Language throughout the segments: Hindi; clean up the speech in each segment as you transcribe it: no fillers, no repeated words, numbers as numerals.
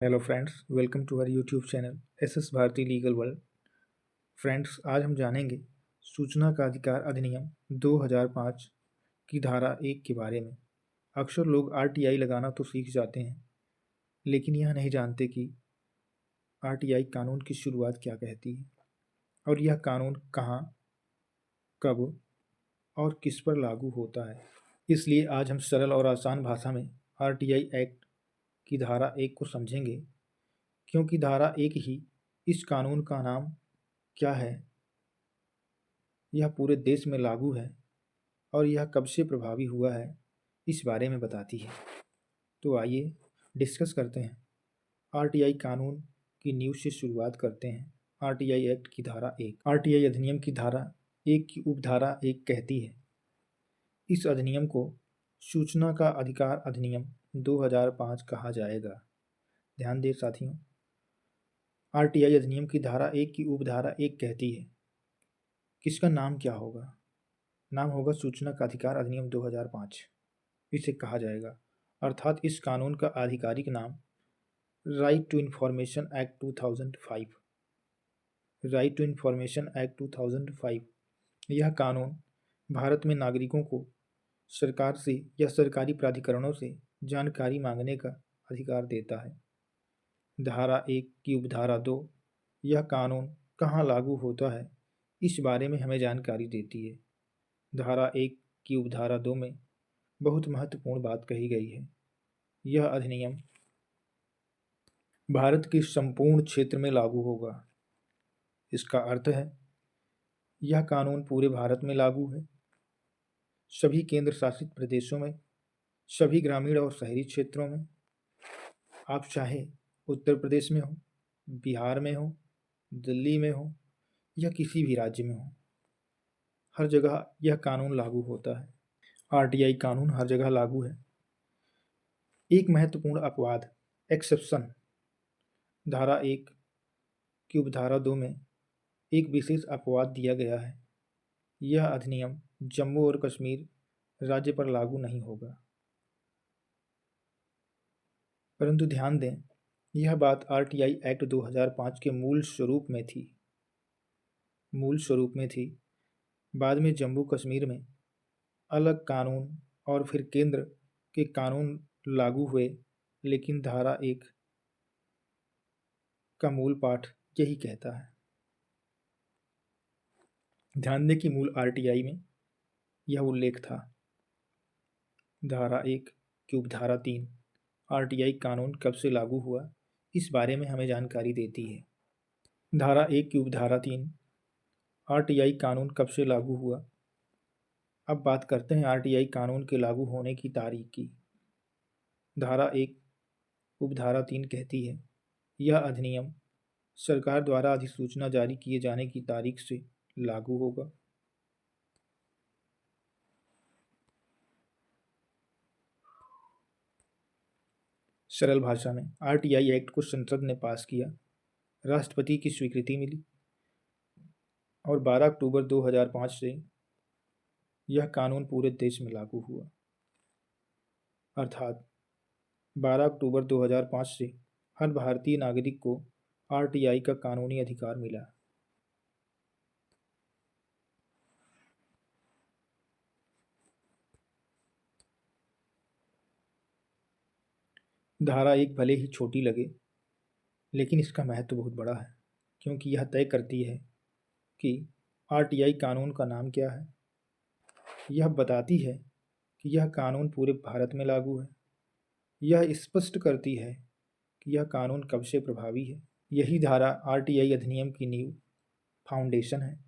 Hello friends, welcome to our YouTube channel S S Bharti legal world. Friends, आज हम जानेंगे सूचना का अधिकार अधिनियम 2005 की धारा 1 के बारे में। अक्सर लोग आरटीआई लगाना तो सीख जाते हैं, लेकिन यह नहीं जानते कि आरटीआई कानून की शुरुआत क्या कहती है और यह कानून कहाँ, कब और किस पर लागू होता है। इसलिए आज हम सरल और आसान भाषा में आरटीआई एक्ट की धारा 1 को समझेंगे, क्योंकि धारा 1 ही इस कानून का नाम क्या है, यह पूरे देश में लागू है और यह कब से प्रभावी हुआ है, इस बारे में बताती है। तो आइए डिस्कस करते हैं। आरटीआई कानून की नींव से शुरुआत करते हैं। आरटीआई एक्ट की धारा 1। आरटीआई अधिनियम की धारा 1 की उपधारा 1 कहती है, इस अधिनियम को सूचना का अधिकार अधिनियम 2005 कहा जाएगा। ध्यान दें साथियों, आरटीआई अधिनियम की धारा 1 की उपधारा 1 कहती है, किसका नाम क्या होगा? नाम होगा सूचना का अधिकार अधिनियम 2005। इसे कहा जाएगा, अर्थात इस कानून का आधिकारिक नाम right to information act 2005। Right to information act 2005 यह कानून भारत में नागरिकों को सरकार से या सरकारी प्राधिकरणों से जानकारी मांगने का अधिकार देता है। धारा 1 की उपधारा 2 यह कानून कहाँ लागू होता है, इस बारे में हमें जानकारी देती है। धारा 1 की उपधारा 2 में बहुत महत्वपूर्ण बात कही गई है। यह अधिनियम भारत के संपूर्ण क्षेत्र में लागू होगा। इसका अर्थ है, यह कानून पूरे भारत में लागू है, सभी केंद्र शासित प्रदेशों में, सभी ग्रामीण और शहरी क्षेत्रों में। आप चाहे उत्तर प्रदेश में हो, बिहार में हो, दिल्ली में हो या किसी भी राज्य में हो, हर जगह यह कानून लागू होता है। आरटीआई कानून हर जगह लागू है। एक महत्वपूर्ण अपवाद एक्सेप्शन धारा 1 की उपधारा 2 में एक विशेष अपवाद दिया गया है। यह अधिनियम जम्मू और कश्मीर राज्य पर लागू नहीं होगा। परंतु ध्यान दें, यह बात आरटीआई एक्ट 2005 के मूल स्वरूप में थी। बाद में जम्मू कश्मीर में अलग कानून और फिर केंद्र के कानून लागू हुए, लेकिन धारा 1 का मूल पाठ यही कहता है। ध्यान दें कि मूल आरटीआई में यह उल्लेख था। धारा 1 की उपधारा 3 आरटीआई कानून कब से लागू हुआ, इस बारे में हमें जानकारी देती है। धारा 1 की उपधारा 3 आरटीआई कानून कब से लागू हुआ। अब बात करते हैं आरटीआई कानून के लागू होने की तारीख की। धारा 1 उपधारा 3 कहती है, यह अधिनियम सरकार द्वारा अधिसूचना जारी किए जाने की तारीख से लागू होगा। सरल भाषा में, आरटीआई एक्ट को संसद ने पास किया, राष्ट्रपति की स्वीकृति मिली और 12 अक्टूबर 2005 से यह कानून पूरे देश में लागू हुआ। अर्थात 12 अक्टूबर 2005 से हर भारतीय नागरिक को आरटीआई का कानूनी अधिकार मिला। धारा 1 भले ही छोटी लगे, लेकिन इसका महत्व बहुत बड़ा है, क्योंकि यह तय करती है कि आरटीआई कानून का नाम क्या है। यह बताती है कि यह कानून पूरे भारत में लागू है। यह स्पष्ट करती है कि यह कानून कब से प्रभावी है। यही धारा आरटीआई अधिनियम की नींव, फाउंडेशन है।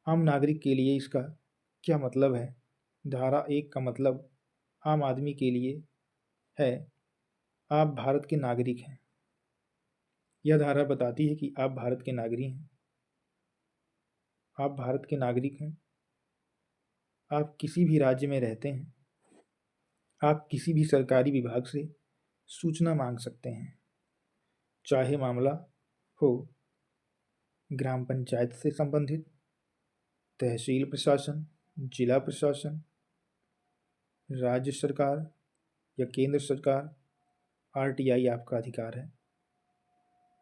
आम नागरिक के लिए इसका क्या मतलब है? धारा 1 का मतलब आम आदमी के लिए है, आप भारत के नागरिक हैं। यह धारा बताती है कि आप भारत के नागरिक हैं। आप भारत के नागरिक हैं, आप किसी भी राज्य में रहते हैं, आप किसी भी सरकारी विभाग से सूचना मांग सकते हैं, चाहे मामला हो ग्राम पंचायत से संबंधित, तहसील प्रशासन, जिला प्रशासन, राज्य सरकार या केंद्र सरकार, आरटीआई आपका अधिकार है।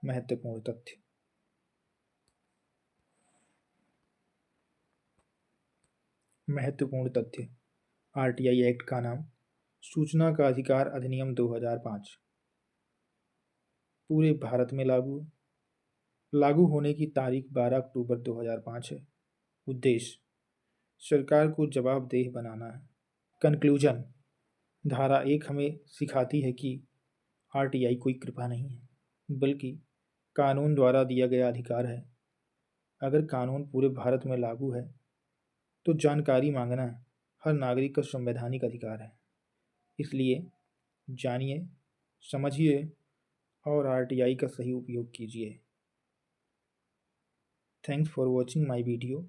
महत्वपूर्ण तथ्य। महत्वपूर्ण तथ्य। आरटीआई एक्ट का नाम सूचना का अधिकार अधिनियम 2005 पूरे भारत में लागू होने की तारीख 12 अक्टूबर 2005 है। उद्देश्य सरकार को जवाबदेह बनाना है। कंक्लूजन धारा 1 हमें सिखाती है कि आरटीआई कोई कृपा नहीं है बल्कि कानून द्वारा दिया गया अधिकार है। अगर कानून पूरे भारत में लागू है तो जानकारी मांगना हर नागरिक का संवैधानिक अधिकार है। इसलिए जानिए, समझिए और आरटीआई का सही उपयोग कीजिए। Thanks for watching my video.